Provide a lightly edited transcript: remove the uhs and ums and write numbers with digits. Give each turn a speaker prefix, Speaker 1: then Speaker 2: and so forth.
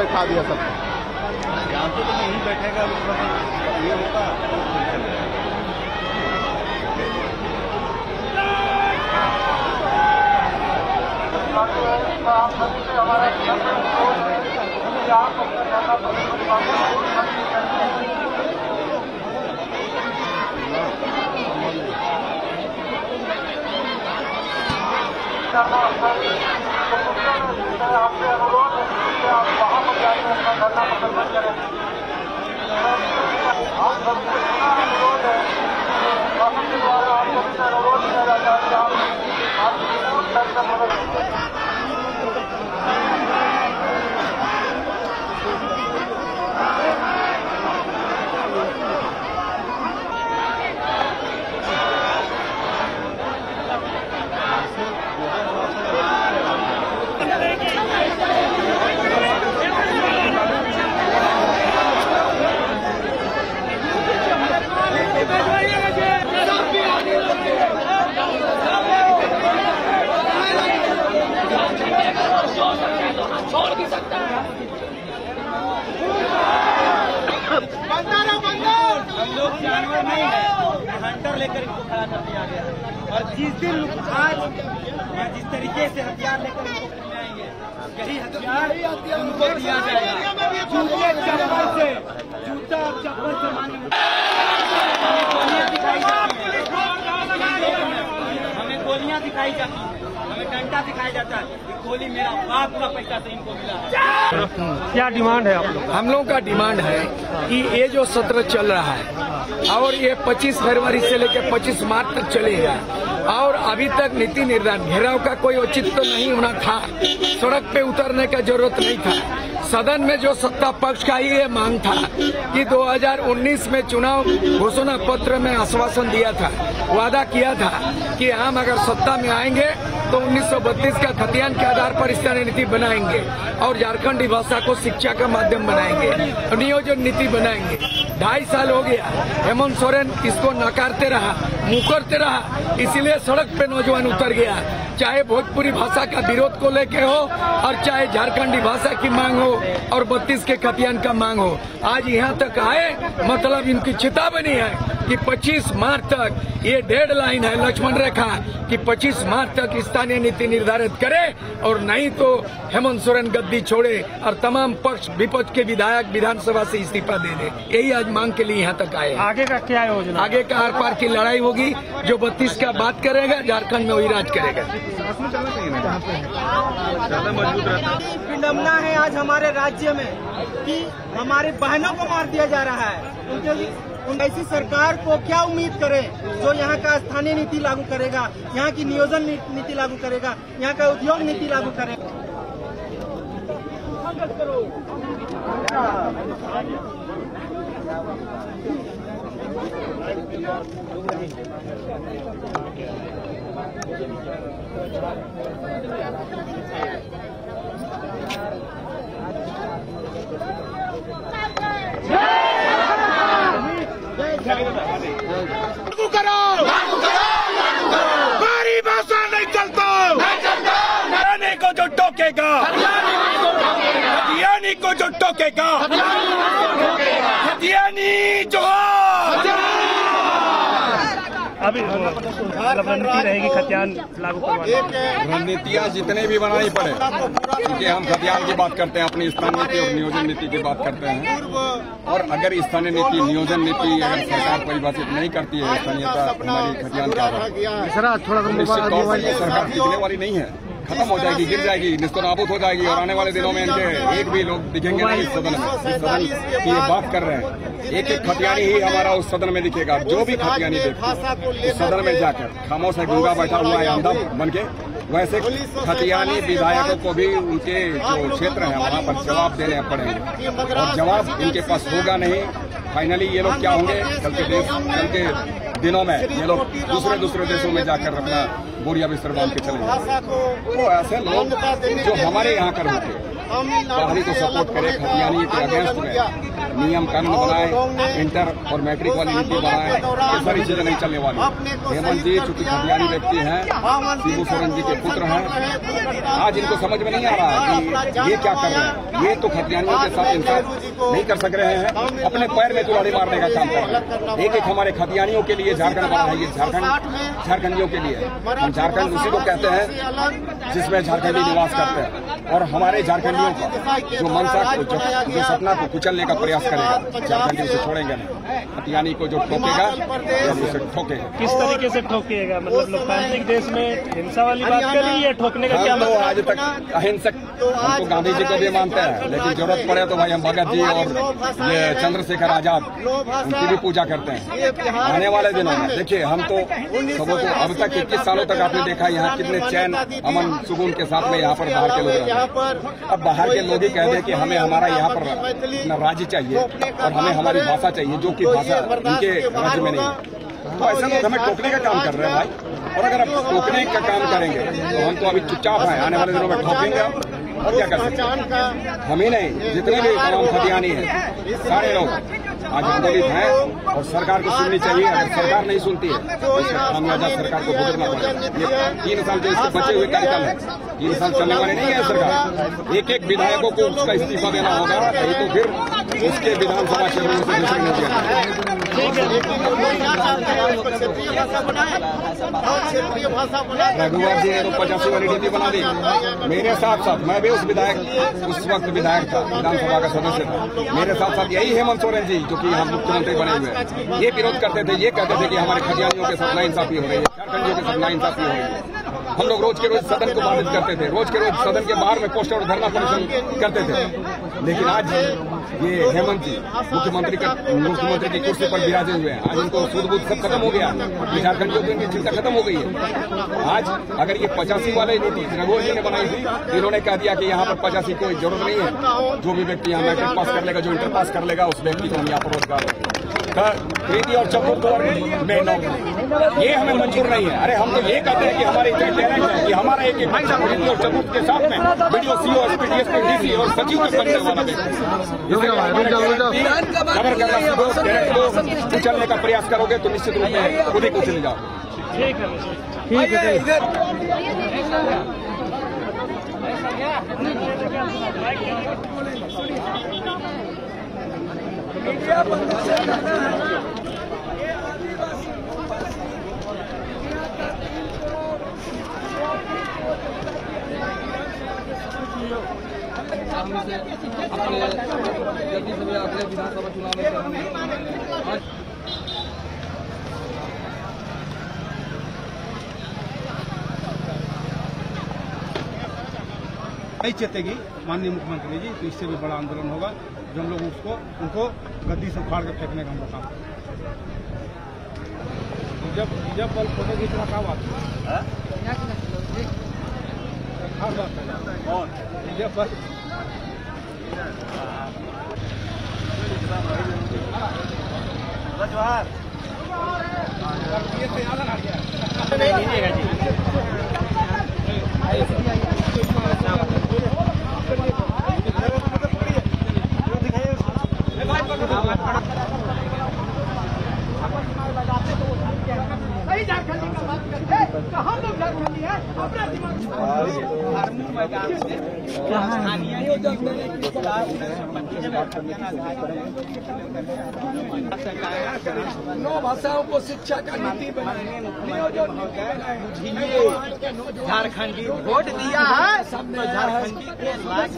Speaker 1: बैठा दिया सबको।
Speaker 2: जानते तो नहीं बैठेगा, ये होगा।
Speaker 3: आपसे अनुरोध है कि आप वहाँ पर जाकर अपना धरना प्रदर्शन करें। आप सबसे अनुरोध है, शासन के द्वारा आप सबसे अनुरोध किया जाता है कि आप धरना प्रदर्शन
Speaker 4: जानवर नहीं है, हंटर लेकर इनको खड़ा कर दिया गया। और जिस दिन आज जिस तरीके से हथियार लेकर इनको खिलाएंगे, यही हथियार उनको दिया जाएगा। जूते चप्पल से, जूता और चप्पल से मांगे हमें गोलियां दिखाई जाती हैं, हमें डंडा दिखाया जाता है। गोली मेरा बाप का पैसा से इनको मिला है।
Speaker 5: क्या डिमांड है आप लोग?
Speaker 6: हम लोगों का डिमांड है कि ये जो सत्र चल रहा है और ये 25 फरवरी से लेकर 25 मार्च तक चलेगा और अभी तक नीति निर्धारण घेराव का कोई औचित्य नहीं होना था, सड़क पे उतरने का जरूरत नहीं था। सदन में जो सत्ता पक्ष का ही ये मांग था कि 2019 में चुनाव घोषणा पत्र में आश्वासन दिया था, वादा किया था कि हम अगर सत्ता में आएंगे तो 1932 का खतियान के आधार पर स्थानीय नीति बनाएंगे और झारखंडी भाषा को शिक्षा का माध्यम बनाएंगे, नियोजन नीति बनाएंगे। 2.5 साल हो गया, हेमंत सोरेन इसको नकारते रहा, मुकरते रहा, इसीलिए सड़क पे नौजवान उतर गया। चाहे भोजपुरी भाषा का विरोध को लेके हो और चाहे झारखंडी भाषा की मांग हो और 32 के खतियान का मांग हो, आज यहाँ तक आए, मतलब इनकी चेतावनी है कि 25 मार्च तक ये डेडलाइन है, लक्ष्मण रेखा, कि 25 मार्च तक स्थानीय नीति निर्धारित करे और नहीं तो हेमंत सोरेन गद्दी छोड़े और तमाम पक्ष विपक्ष के विधायक विधानसभा से इस्तीफा दे दे। यही आज मांग के लिए यहाँ तक आए।
Speaker 5: आगे का क्या योजना?
Speaker 6: आगे का आर पार की लड़ाई होगी। जो 32 का बात करेगा झारखंड में वही राज करेगा।
Speaker 4: विडम्बना है आज हमारे राज्य में कि हमारे बहनों को मार दिया जा रहा है। ऐसी सरकार को क्या उम्मीद करें जो यहाँ का स्थानीय नीति लागू करेगा, यहाँ की नियोजन नीति लागू करेगा, यहाँ का उद्योग नीति लागू करेगा।
Speaker 3: लागू करो, हमारी भाषा नहीं चलता, हरियाणी को जो टोकेगा, हरियाणी को जो टोकेगा, हरियाणी जोहार।
Speaker 5: अभी रणनीति रहेगी खतियान लागू करवाने।
Speaker 2: रणनीतियाँ जितने भी बनानी पड़े, क्योंकि हम खतियान की बात करते हैं, अपनी स्थानीय नीति और नियोजन नीति की बात करते हैं। और अगर स्थानीय नीति नियोजन नीति अगर सरकार परिभाषित नहीं करती है स्थानीयता हमारी खतियान का, निश्चित तौर पर सरकार टिकने वाली नहीं है, खत्म हो जाएगी, गिर जाएगी, निस्तनाबूद हो जाएगी। और आने वाले दिनों में इनके एक भी लोग दिखेंगे नहीं इस सदन में। इस सदन की ये बात कर रहे हैं, एक एक खतियानी ही हमारा उस सदन में दिखेगा। जो भी खतियानी देखे उस सदन में जाकर खामोश है, गूंगा बैठा हुआ है अंधा बन के, वैसे खतियानी विधायकों को भी उनके जो क्षेत्र है वहाँ पर जवाब देने पड़ेंगे और जवाब इनके पास होगा नहीं। फाइनली ये लोग क्या होंगे कल के दिनों में, ये लोग दूसरे देशों में जाकर अपना बोरिया बिस्तर बांध के चलेंगे। तो ऐसे लोग जो हमारे यहाँ कर होते बाहरी को सपोर्ट करे खतियानी के अगेंस्ट में, नियम कानून बनाए, इंटर और मैट्रिक वाली नीति बनाए, ये सारी चीजें नहीं चलने वाली। हेमंत जी चूंकि खतियानी व्यक्ति हैं, शिबू सोरेन जी के पुत्र हैं, आज इनको समझ में नहीं आ रहा है कि ये क्या कर रहे हैं। ये तो खतियानियों के साथ इंसाफ नहीं कर सक रहे हैं, अपने पैर में कुल्हाड़ी मारने का काम कर रहे हैं। एक हमारे खतियानियों के लिए झारखंड बना है, ये झारखंडियों के लिए। हम झारखंड उसी को कहते हैं जिसमें झारखंडी निवास करते हैं, और हमारे झारखंडियों का जो मनसा को जो सपना को कुचलने का प्रयास करेगा, झारखंडी उसे छोड़ेंगे नहीं। खतियानी को जो ठोकेगा हम उसे ठोकेगा।
Speaker 5: किस तरीके से ठोकेगा? मतलब लोकतांत्रिक देश में हिंसा वाली बात करी या ठोकने का क्या मतलब?
Speaker 2: आज तक अहिंसक, हम तो गांधी जी को भी मानते हैं, लेकिन जरूरत पड़े तो भाई हम भगत जी और ये चंद्रशेखर आजाद उनकी भी पूजा करते हैं। आने वाले दिनों में देखिए, हम तो सबों को अब तक 21 सालों तक आपने देखा यहाँ कितने चैन अमन सुकून के साथ में यहाँ पर बाहर के लोग रहते हैं। अब बाहर के लोग ही कह दे कि हमें हमारा यहाँ पर राज्य चाहिए और हमें हमारी भाषा चाहिए, जो कि भाषा उनके राज्य में नहीं है। तो ऐसे लोग हमें टोकने का काम कर रहे हैं भाई। और अगर आप टोकने का काम करेंगे तो हम तो अभी चुपचाप हैं, आने वाले दिनों में ठोकेंगे और क्या कर सकते हैं। हम ही नहीं, जितने भी तमाम खतियानी हैं, सारे लोग आज आंदोलित हैं और सरकार को सुननी चाहिए। अगर सरकार नहीं सुनती है तो इसका खामियाजा सरकार को भुगतना पड़ेगा। ये 3 साल जो इसके बचे हुए कार्यकाल है, 3 साल चलने वाले नहीं है सरकार। एक एक विधायकों को उसका इस्तीफा देना होगा, नहीं तो फिर उसके विधानसभा क्षेत्रों से दूसरे नहीं दिया। रघुवर जी ने तो 85 वाली नीति बना दी। मेरे साथ साथ मैं भी उस वक्त विधायक था, विधानसभा का सदस्य था। मेरे साथ साथ यही हेमंत सोरेन जी जो कि हम मुख्यमंत्री बने हुए हैं, ये विरोध करते थे, ये कहते थे कि हमारे खतियानियों के साथ नाइंसाफी हो रही है, झारखंडियों के साथ नाइंसाफी हो रही है। हम लोग रोज के रोज सदन को बाधित करते थे, रोज के रोज सदन के बाहर में पोस्टर और धरना प्रदर्शन करते थे। लेकिन आज ये हेमंत जी मुख्यमंत्री की कुर्सी पर विराजे हुए हैं। आज इनको सूद बूद सब खत्म हो गया, झारखंडियों की इनकी चिंता खत्म हो गई है। आज अगर ये 85 वाले नीति रघुवर जी ने बनाई थी, इन्होंने कह दिया कि यहाँ पर 85 की कोई जरूरत नहीं है, जो भी व्यक्ति यहाँ मैट्रिक पास कर लेगा, जो इंटर पास कर लेगा, उस व्यक्ति को हम यहाँ पर रोजगार प्रीति और चतुर्थ में नौकरी, ये हमें मंजूर नहीं है। अरे हम तो ये कहते हैं कि हमारे टैलेंट है कि हमारा एक बच्चा प्रीति और चतुर्थ के साथ में वीडियो सीओ, एसपीडीएस, डीसी और सचिव में बनने वाला कुचलने का प्रयास करोगे तो निश्चित रूप में खुद ही कुचल जाओगे।
Speaker 5: ठीक है।
Speaker 1: अपने जल्दी से अपने विधानसभा चुनाव में
Speaker 7: नहीं चेतेगी माननीय मुख्यमंत्री जी, तो इससे भी बड़ा आंदोलन होगा जो हम लोग उनको गद्दी से उखाड़ कर फेंकने का हम लोग काम जब बल फोटो खींचना क्या बात है, खास बात है। और जब बल जोहार
Speaker 4: हम लोग झारखंडी हैं, अपना
Speaker 6: नौ भाषाओं को शिक्षा का नीति
Speaker 4: झारखंडी वोट दिया है, सब झारखंडी के लाख